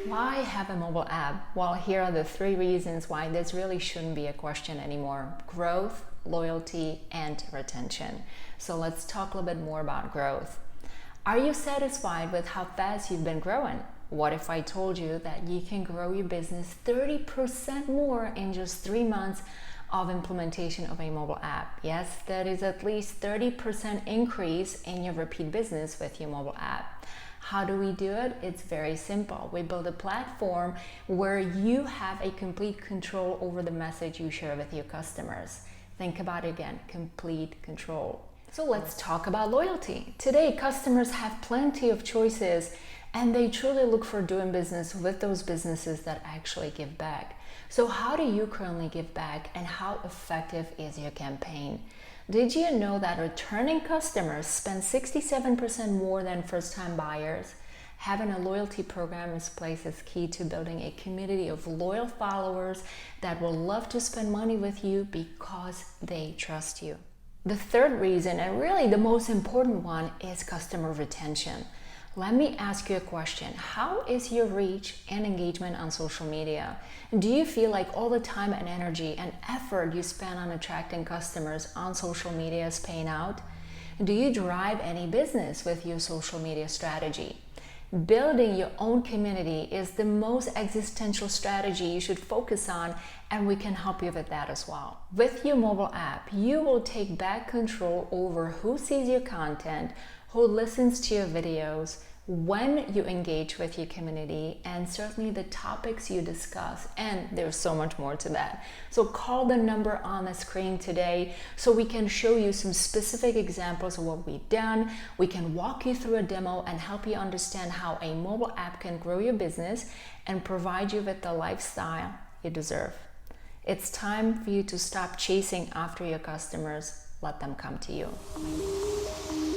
Why have a mobile app? Well, here are the 3 reasons why this really shouldn't be a question anymore. Growth, loyalty, and retention. So let's talk a little bit more about growth. Are you satisfied with how fast you've been growing? What if I told you that you can grow your business 30% more in just 3 months of implementation of a mobile app? Yes, that is at least 30% increase in your repeat business with your mobile app. How do we do it? It's very simple. We build a platform where you have a complete control over the message you share with your customers. Think about it again, complete control. So let's talk about loyalty. Today, customers have plenty of choices and they truly look for doing business with those businesses that actually give back. So how do you currently give back and how effective is your campaign? Did you know that returning customers spend 67% more than first-time buyers? Having a loyalty program in place is key to building a community of loyal followers that will love to spend money with you because they trust you. The third reason, and really the most important one, is customer retention. Let me ask you a question. How is your reach and engagement on social media? Do you feel like all the time and energy and effort you spend on attracting customers on social media is paying out? Do you drive any business with your social media strategy? Building your own community is the most existential strategy you should focus on, and we can help you with that as well. With your mobile app, you will take back control over who sees your content, who listens to your videos, when you engage with your community, and certainly the topics you discuss. And there's so much more to that. So call the number on the screen today so we can show you some specific examples of what we've done. We can walk you through a demo and help you understand how a mobile app can grow your business and provide you with the lifestyle you deserve. It's time for you to stop chasing after your customers. Let them come to you.